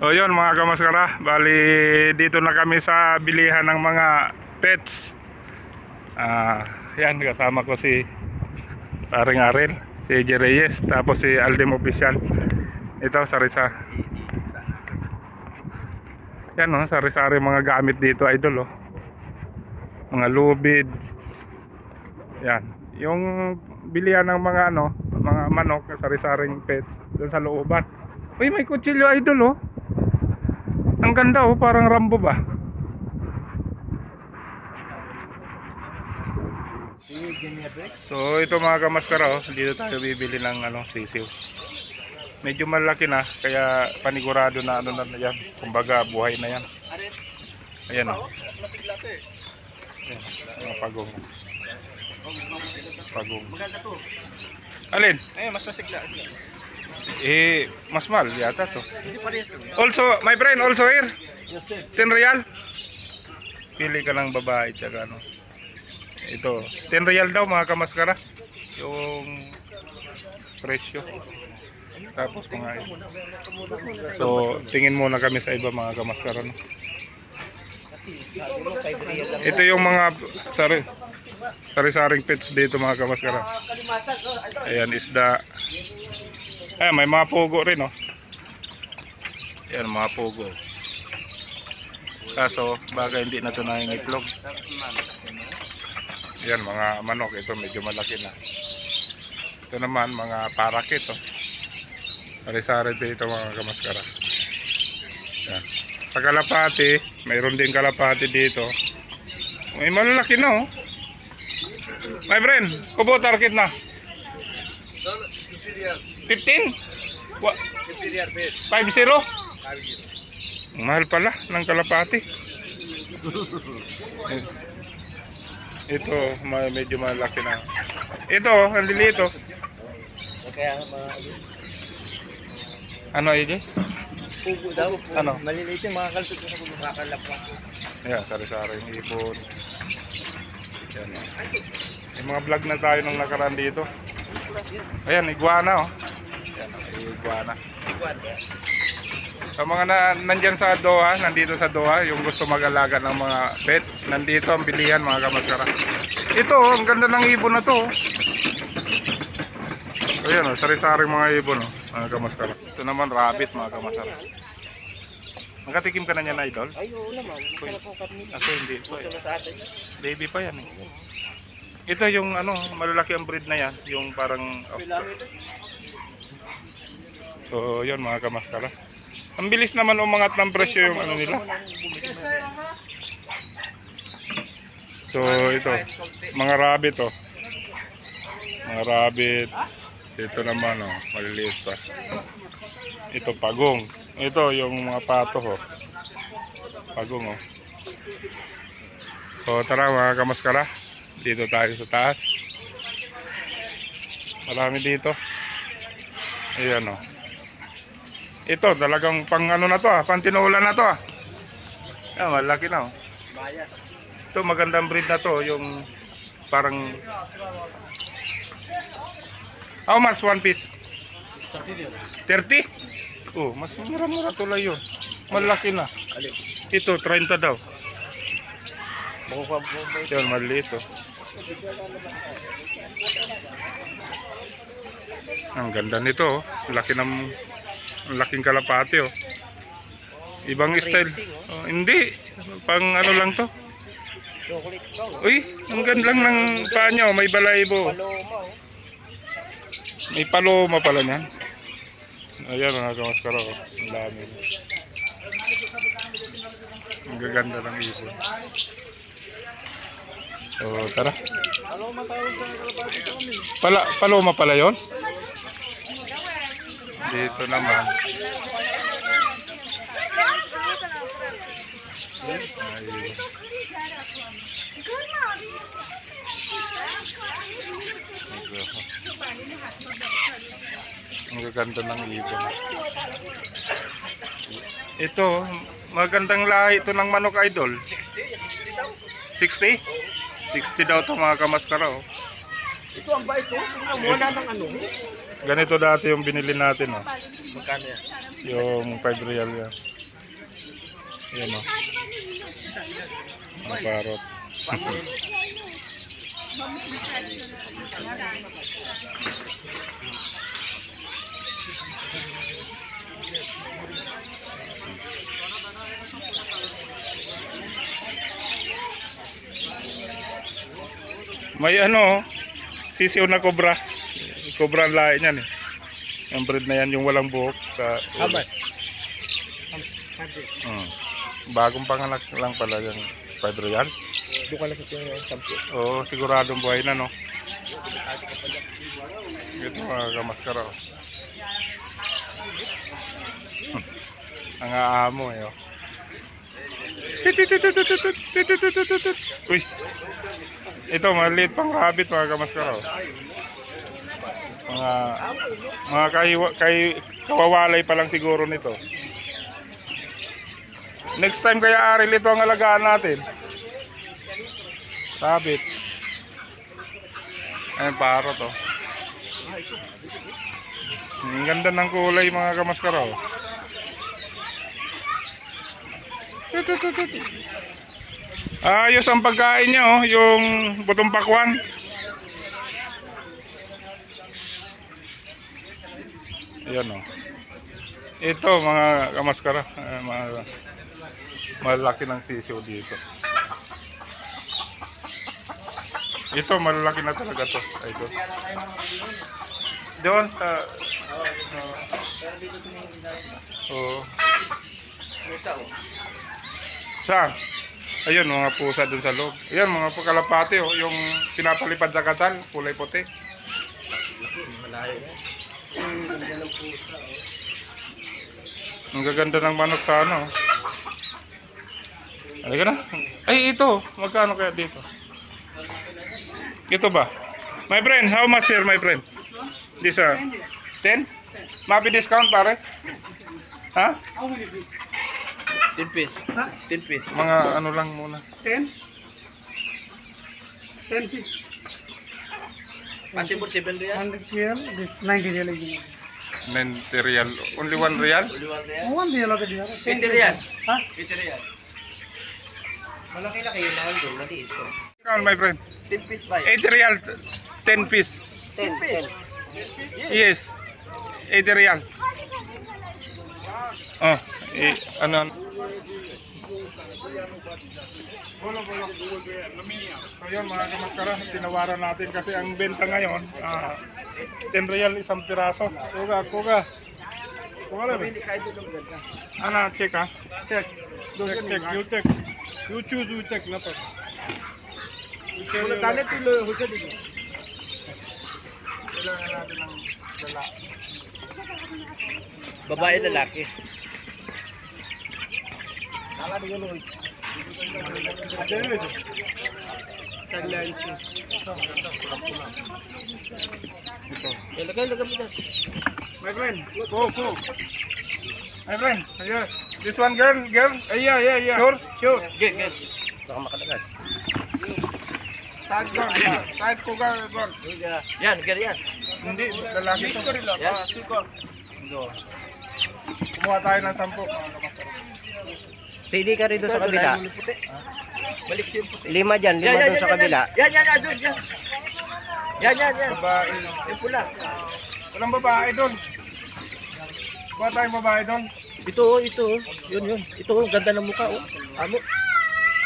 O yun mga kamaskara, bali dito na kami sa bilihan ng mga pets. Yan, kasama ko si paring Aril, si AJ Reyes, tapos si Alden Official. Ito, sarisa. Yan o, sari-sari mga gamit dito, idol o. Mga lubid. Yan, yung bilihan ng mga mga manok, sari-saring pets doon sa looban. Uy, may kutsilyo idol o. Ang ganda oh, parang Rambo ba? So ito mga kamaskara oh, dito tayo bibili ng sisiw. Medyo malaki na kaya panigurado na na yan. Kumbaga buhay na yan. Ayan oh. Ayan, mga pagong. Pagong. Alin? Ay, mas masigla. Mas mahal yata to. Also, my friend, also here. 10 real. Pili ka ng babae tsaka ito, 10 real daw mga kamaskara. Yung presyo. Tapos mga ito. So, tingin muna kami sa iba mga kamaskara. Ito yung mga sari-saring pets dito mga kamaskara. Ayan, isda. May mga pugo rin oh. Ayan, mga pugo. Kaso baga hindi na ito nangingitlog. Ayan, mga manok. Ito medyo malaki na. Ito naman mga parakit oh. Sari-sari dito mga kamaskara. Ayan. Sa kalapati, mayroon din kalapati dito. May malalaki na oh. My friend, kubo target na 15? 50? Mahal pala ng kalapati. Ito, medyo malaki na. Ito, ang lilito. Ano ito? Pugo daw. Ano? Maliliit yung mga kalsot na pugo. Kakalap lang. Ayan, sari-sari yung ibon. Ayan. May mga vlog na tayo nung nakaraan dito. Ayan, iguana oh. Ayan, iguana. Sa mga nandyan sa Doha, nandito sa Doha, yung gusto mag-alaga ng mga pets, nandito ang bilihan mga kamaskara. Ito oh, ang ganda ng ibon na to oh. Ayan oh, sari-sari mga ibon oh, mga kamaskara. Ito naman rabbit mga kamaskara. Nakatikim ka na niyan, idol? Ay, oo naman. Masarap po kami. Ako hindi po eh. Sa atin. Baby pa yan eh. Ito yung malalaki ang breed na yan, yung parang so yun mga kamaskara. Ang bilis naman umangat ng presyo yung nila. So ito, mga rabbit oh. Mga rabbit. Ito naman oh, maliliit pa. Ito pagong. Ito yung mga pato oh. Pagong oh. So tara mga kamaskara, dito tayo sa taas. Marami dito. Ayan oh. Ito talagang pang na to ah, pang tinuulan na to ah. Ayan, malaki na oh. Ito magandang breed na to, yung parang how much one piece? 30? Oh, mas mura-mura tulay yun. Malaki na. Ito 30 daw. Yan, maliit oh. Ang ganda nito oh. Laking kalapati oh. Ibang style. Oh, hindi. Pang lang to. Uy, ang ganda lang ng paa niya oh. May balahibo. May paloma pala niyan. Ayan mga kamaskara oh. Ang dami. Ang gaganda ng ibon. So tara. Paloma pala yon. Dito naman. Ang gaganda ng ibon. Ito, magandang lahi ito ng manok idol. 60? 60 daw ito mga kamaskara oh. Ito ang bait ko. Wala ng Ganito dati yung binili natin, oh. Magkano yan? Yung 5 real yan. Yan, oh. Mga parot. May ano, sisiw na cobra. Cobra ang lahi niyan eh. Yung breed na yan, yung walang buhok. Habat. Bagong panganak lang pala yung 5 real. Doon ka lang sa tingin yung sampo. Oo, siguradong buhay na, no? Ito mga kamaskara, oh. Ang aamo eh, oh. Uy. Ito, maliit pang rabbit mga kamaskara, oh. Mga kawawalay pa lang siguro nito. Next time kaya Aril, ito ang alagaan natin. Rabbit. Ayan, parot, oh. Ang ganda ng kulay mga kamaskara, oh. Ayos ang pagkain niya, oh. Yung butong pakwan. Ayan, oh. Ito mga kamaskara, malaki ng sisiw dito. Ito malaki na talaga to. Ito. Doon sa Saan? Ayun, mga pusa dun sa loob. Ayan, mga kalapati, oh, yung pinapalipad sa kasal, kulay puti. Malayo yan. Ganda ng pusa. Ang gaganda ng manok sa ano. Halika na. Ay, ito. Magkano kaya dito? Ito ba? My friend, how much here, my friend? This 10? Mapi discount, pare? Ha? 10 piece. 10 piece. Mga ano lang muna. 10? 10 piece. Possible 7 real? 100 real, this 90 real again. 90 real. Only 1 real? Only 1 real? 1 real okay diya. 20 real? Ha? 20 real. Malaki-laki yung naman doon. Maliit ko. Come, my friend. 10 piece ba? 80 real. 10 piece. 10 piece? Yes. 80 real. Oh, ano? So yun mga kamaskara, tinawaran natin kasi ang benta ngayon 10 real isang piraso. Kuga lang eh. Ano, check ha? Check. Check. You choose, you check na to. Wala talit tuloy. Huwag dito. Kailangan natin ng dala. Babae lalaki. My friend, go. My friend, yeah. This one girl? Yeah. Sure. Get. Baka makalagas. Side ko ka, girl. Yan, yan. Hindi, lalaki to. Yan. Kumuha tayo ng 10. Pili ka rin doon sa kabila. Balik siya yung puti. 5 dyan, 5 doon sa kabila. Yan, doon, yan. Yan. Babae. Yung pula. Walang babae doon. Kuha tayong babae doon. Ito. Yun. Ito, ganda ng mukha, oh. Amo.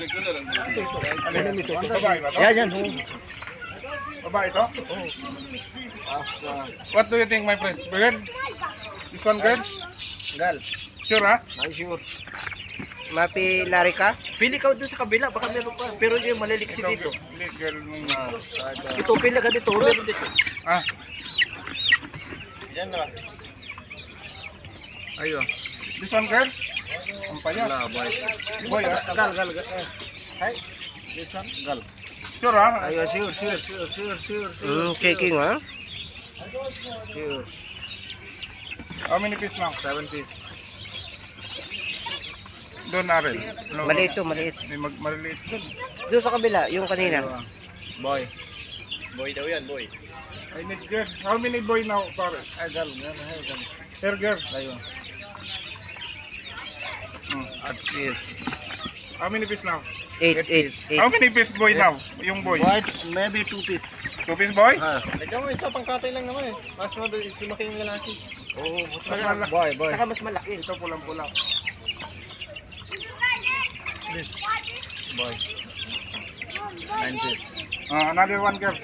Ito. Babae ba to? Yan. Babae to? What do you think, my friend? Girl? This one girl? Gal. Sure ha? Ay, sure. Mapilari ka? Pili ka doon sa kabila, baka meron pa. Pero yung maliliksi dito. Hindi, girl muna. Ito, pili ka dito, meron dito. Ah, Yan na. ayun. This one girl? Ang paya. Boy ha? Gal. Ay, This one? Girl. Sure ha? ayun, sure. Checking ha? Sure. How many piece lang? 7 piece. Doon na rin. No, Maliit to, maliit. May maliliit doon. Doon sa kabila, yung kanina. Boy daw yan, boy. I need girl. How many boy now, pare? Ay, girl. Yan, ay, girl. Per girl. Ayun. At least. How many piece now? 8, 8, How many piece boy now? Yung boy. White, maybe 2 piece. 2 piece boy? Ah. Lagyan mo isa pang katay lang naman eh. Mas mabilis lumaki yung lalaki. Oo, mas malaki. Boy, boy. Saka mas malaki. Ito pulang-pulang. This. Boy. 9 piece. Another one girl.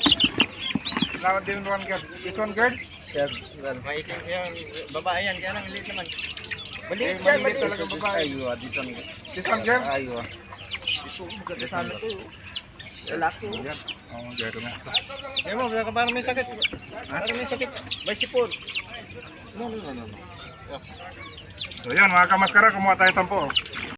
Another one girl. This one girl? Yes, girl. Maitim yan. Babae yan. Kaya lang liit naman. Maliit yan, maliit talaga babae. Aywa, this one. This one girl? Aywa. Maganda sana ito. Lalaki. Yan. Oh, gano'n na. Yan mo, parang may sakit. Parang may sakit. May sipon. No. So yan mga kamaskara, kumuha tayo 10.